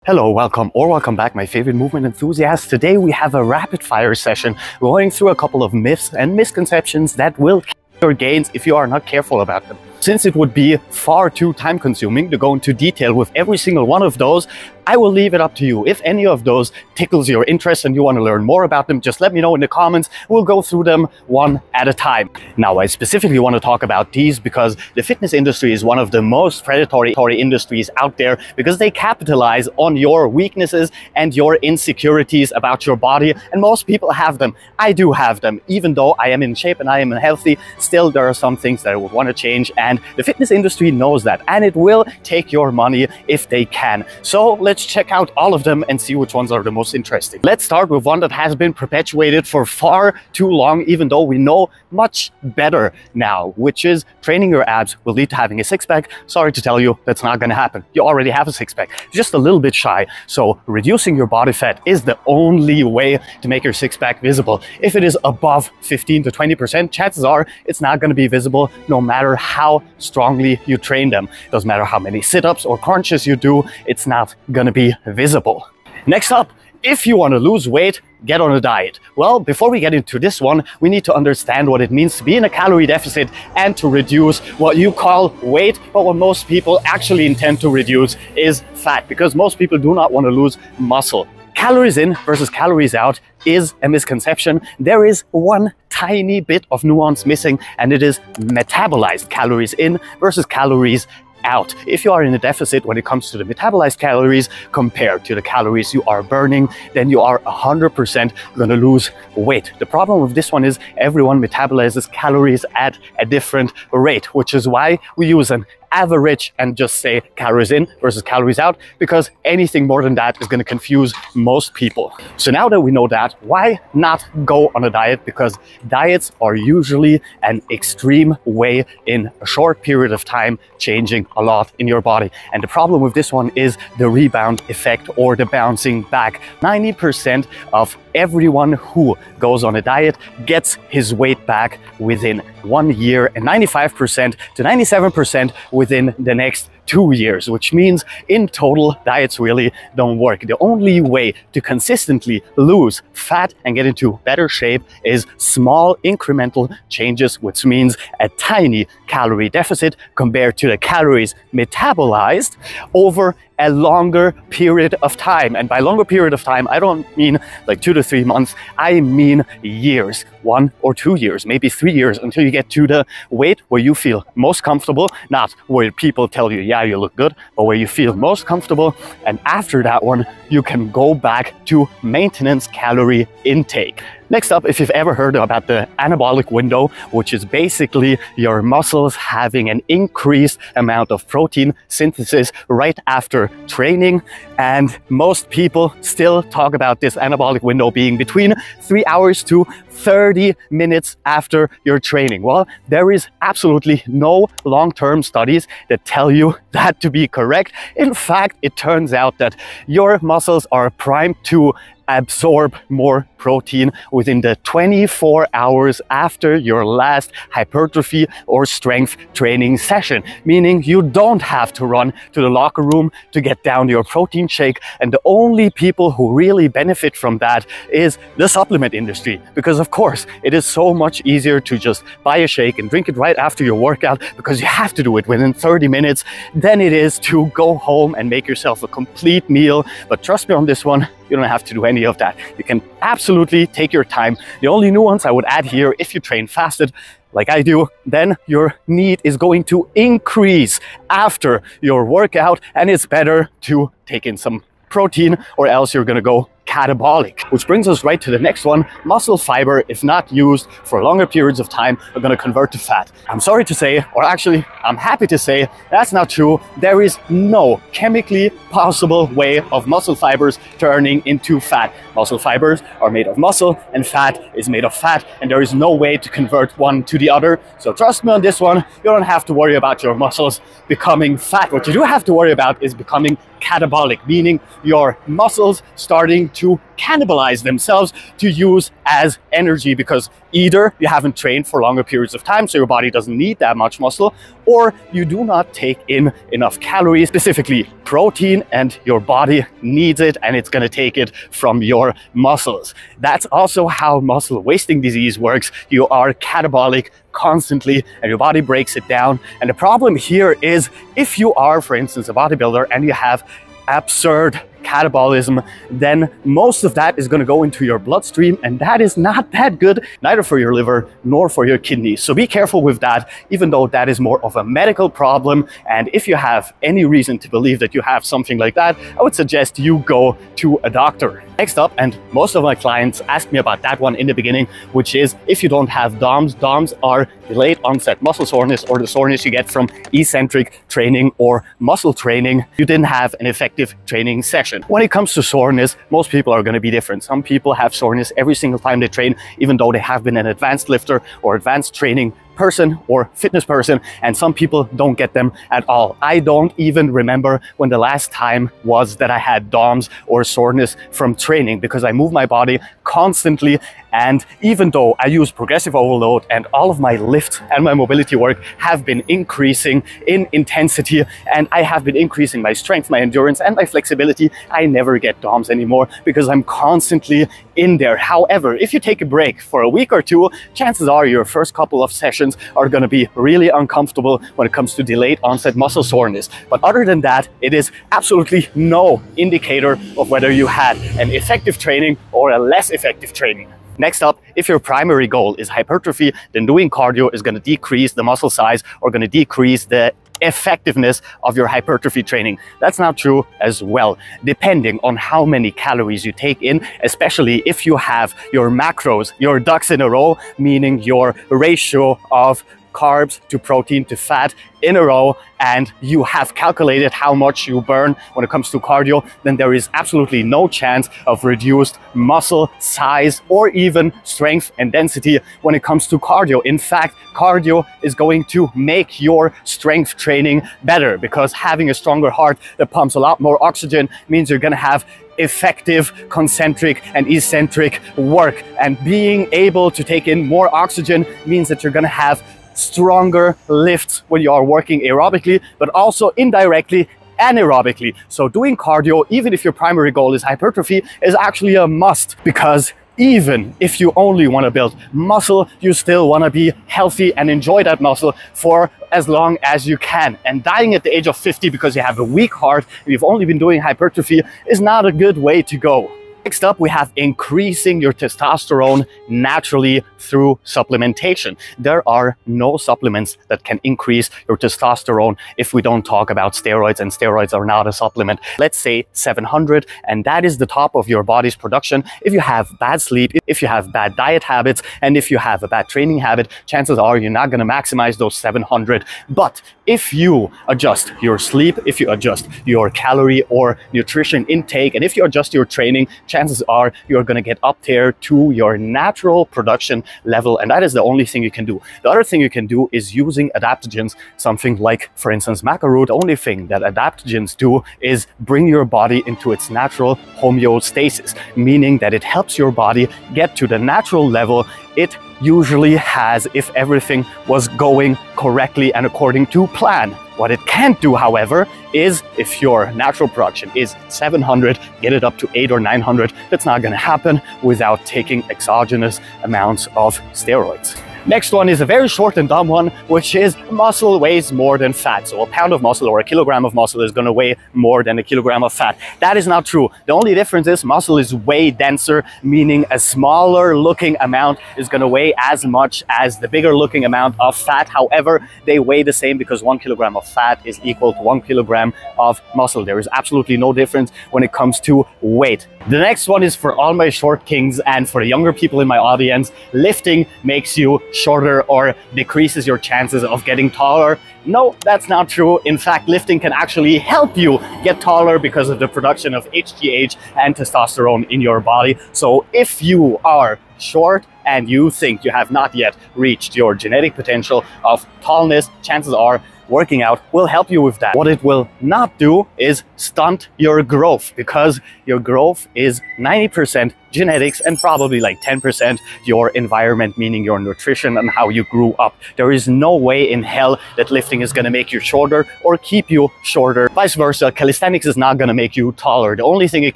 Hello, welcome back, my favorite movement enthusiasts. Today we have a rapid fire session going through a couple of myths and misconceptions that will kill your gains if you are not careful about them. Since it would be far too time consuming to go into detail with every single one of those, I will leave it up to you. If any of those tickles your interest and you want to learn more about them, just let me know in the comments. We'll go through them one at a time. Now, I specifically want to talk about these because the fitness industry is one of the most predatory industries out there because they capitalize on your weaknesses and your insecurities about your body, and most people have them. I do have them. Even though I am in shape and I am healthy, still there are some things that I would want to change, and the fitness industry knows that, and it will take your money if they can. So let's check out all of them and see which ones are the most interesting. Let's start with one that has been perpetuated for far too long, even though we know much better now, which is training your abs will lead to having a six-pack. Sorry to tell you, that's not going to happen. You already have a six-pack, just a little bit shy. So reducing your body fat is the only way to make your six-pack visible. If it is above 15 to 20%, chances are it's not going to be visible no matter how strongly you train them. Doesn't matter how many sit-ups or crunches you do, it's not going to be visible. Next up, if you want to lose weight, get on a diet. Well, before we get into this one, we need to understand what it means to be in a calorie deficit and to reduce what you call weight, but what most people actually intend to reduce is fat, because most people do not want to lose muscle. Calories in versus calories out is a misconception. There is one tiny bit of nuance missing, and it is metabolized calories in versus calories out. If you are in a deficit when it comes to the metabolized calories compared to the calories you are burning, then you are 100% going to lose weight. The problem with this one is everyone metabolizes calories at a different rate, which is why we use an average and just say calories in versus calories out, because anything more than that is going to confuse most people. So now that we know that, why not go on a diet? Because diets are usually an extreme way in a short period of time changing a lot in your body. And the problem with this one is the rebound effect, or the bouncing back. 90% of everyone who goes on a diet gets his weight back within 1 year, and 95% to 97% within the next 2 years, which means in total diets really don't work. The only way to consistently lose fat and get into better shape is small incremental changes, which means a tiny calorie deficit compared to the calories metabolized over a longer period of time. And by longer period of time, I don't mean like 2 to 3 months, I mean years, 1 or 2 years, maybe 3 years, until you get to the weight where you feel most comfortable, not where people tell you, yeah, you look good, but where you feel most comfortable. And after that one, you can go back to maintenance calorie intake. Next up, if you've ever heard about the anabolic window, which is basically your muscles having an increased amount of protein synthesis right after training, and most people still talk about this anabolic window being between 3 hours to 30 minutes after your training. Well, there is absolutely no long-term studies that tell you that to be correct. In fact, it turns out that your muscles are primed to absorb more protein within the 24 hours after your last hypertrophy or strength training session, meaning you don't have to run to the locker room to get down your protein shake. And the only people who really benefit from that is the supplement industry, because of course it is so much easier to just buy a shake and drink it right after your workout, because you have to do it within 30 minutes, than it is to go home and make yourself a complete meal. But trust me on this one, you don't have to do any of that. You can absolutely take your time. The only nuance I would add here, if you train fasted like I do, then your need is going to increase after your workout, and it's better to take in some protein, or else you're gonna go catabolic. Which brings us right to the next one. Muscle fiber, if not used for longer periods of time, are going to convert to fat. I'm sorry to say, or actually I'm happy to say, that's not true. There is no chemically possible way of muscle fibers turning into fat. Muscle fibers are made of muscle, and fat is made of fat, and there is no way to convert one to the other. So trust me on this one, you don't have to worry about your muscles becoming fat. What you do have to worry about is becoming catabolic, meaning your muscles starting to cannibalize themselves to use as energy, because either you haven't trained for longer periods of time, so your body doesn't need that much muscle, or you do not take in enough calories, specifically protein, and your body needs it and it's going to take it from your muscles. That's also how muscle wasting disease works. You are catabolic constantly and your body breaks it down. And the problem here is, if you are, for instance, a bodybuilder and you have absurd catabolism, then most of that is going to go into your bloodstream, and that is not that good, neither for your liver nor for your kidneys. So be careful with that, even though that is more of a medical problem. And if you have any reason to believe that you have something like that, I would suggest you go to a doctor. Next up, and most of my clients ask me about that one in the beginning, which is if you don't have DOMS. DOMS are delayed onset muscle soreness, or the soreness you get from eccentric training or muscle training. You didn't have an effective training session. When it comes to soreness, most people are going to be different. Some people have soreness every single time they train, even though they have been an advanced lifter or advanced training person or fitness person, and some people don't get them at all. I don't even remember when the last time was that I had DOMS or soreness from training, because I move my body constantly. And even though I use progressive overload and all of my lift and my mobility work have been increasing in intensity, and I have been increasing my strength, my endurance and my flexibility, I never get DOMS anymore because I'm constantly in there. However, if you take a break for a week or two, chances are your first couple of sessions are going to be really uncomfortable when it comes to delayed onset muscle soreness. But other than that, it is absolutely no indicator of whether you had an effective training or a less effective training. Next up, if your primary goal is hypertrophy, then doing cardio is going to decrease the muscle size or going to decrease the effectiveness of your hypertrophy training. That's not true as well, depending on how many calories you take in, especially if you have your macros, your ducks in a row, meaning your ratio of carbs to protein to fat in a row, and you have calculated how much you burn when it comes to cardio, then there is absolutely no chance of reduced muscle size or even strength and density when it comes to cardio. In fact, cardio is going to make your strength training better, because having a stronger heart that pumps a lot more oxygen means you're going to have effective concentric and eccentric work, and being able to take in more oxygen means that you're going to have stronger lifts when you are working aerobically, but also indirectly anaerobically. So doing cardio, even if your primary goal is hypertrophy, is actually a must, because even if you only want to build muscle, you still want to be healthy and enjoy that muscle for as long as you can. And dying at the age of 50 because you have a weak heart and you've only been doing hypertrophy is not a good way to go. Next up, we have increasing your testosterone naturally through supplementation. There are no supplements that can increase your testosterone if we don't talk about steroids, and steroids are not a supplement. Let's say 700, and that is the top of your body's production. If you have bad sleep, if you have bad diet habits, and if you have a bad training habit, chances are you're not going to maximize those 700. But if you adjust your sleep, if you adjust your calorie or nutrition intake, and if you adjust your training, chances are you're going to get up there to your natural production level, and that is the only thing you can do. The other thing you can do is using adaptogens, something like, for instance, maca root. The only thing that adaptogens do is bring your body into its natural homeostasis, meaning that it helps your body get to the natural level it usually has if everything was going correctly and according to plan. What it can't do, however, is if your natural production is 700, get it up to 800 or 900. That's not going to happen without taking exogenous amounts of steroids. Next one is a very short and dumb one, which is muscle weighs more than fat. So a pound of muscle or a kilogram of muscle is going to weigh more than a kilogram of fat. That is not true. The only difference is muscle is way denser, meaning a smaller looking amount is going to weigh as much as the bigger looking amount of fat. However, they weigh the same because 1 kilogram of fat is equal to 1 kilogram of muscle. There is absolutely no difference when it comes to weight. The next one is for all my short kings and for the younger people in my audience. Lifting makes you shorter or decreases your chances of getting taller. No, that's not true. In fact, lifting can actually help you get taller because of the production of HGH and testosterone in your body. So if you are short and you think you have not yet reached your genetic potential of tallness, chances are working out will help you with that. What it will not do is stunt your growth, because your growth is 90% genetics and probably like 10% your environment, meaning your nutrition and how you grew up. There is no way in hell that lifting is going to make you shorter or keep you shorter. Vice versa, calisthenics is not going to make you taller. The only thing it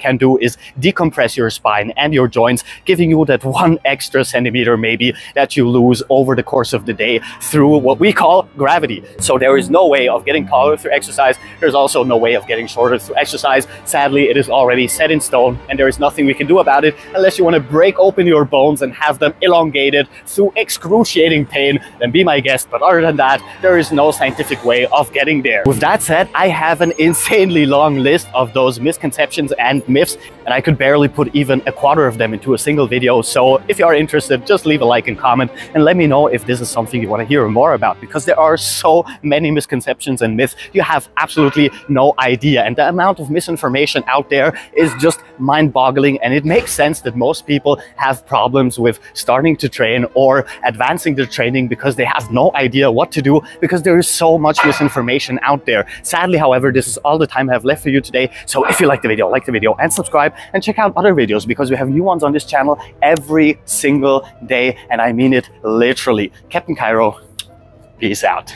can do is decompress your spine and your joints, giving you that 1 extra centimeter maybe that you lose over the course of the day through what we call gravity. So there is no way of getting taller through exercise. There's also no way of getting shorter through exercise. Sadly, it is already set in stone and there is nothing we can do about it unless you want to break open your bones and have them elongated through excruciating pain. Then be my guest. But other than that, there is no scientific way of getting there. With that said, I have an insanely long list of those misconceptions and myths, and I could barely put even a quarter of them into a single video. So if you are interested, just leave a like and comment and let me know if this is something you want to hear more about, because there are so many misconceptions and myths you have absolutely no idea, and the amount of misinformation out there is just mind-boggling. And it makes sense that most people have problems with starting to train or advancing their training because they have no idea what to do, because there is so much misinformation out there. Sadly, however, this is all the time I have left for you today. So if you like the video and subscribe and check out other videos, because we have new ones on this channel every single day, and I mean it literally. Captain Cairo, peace out.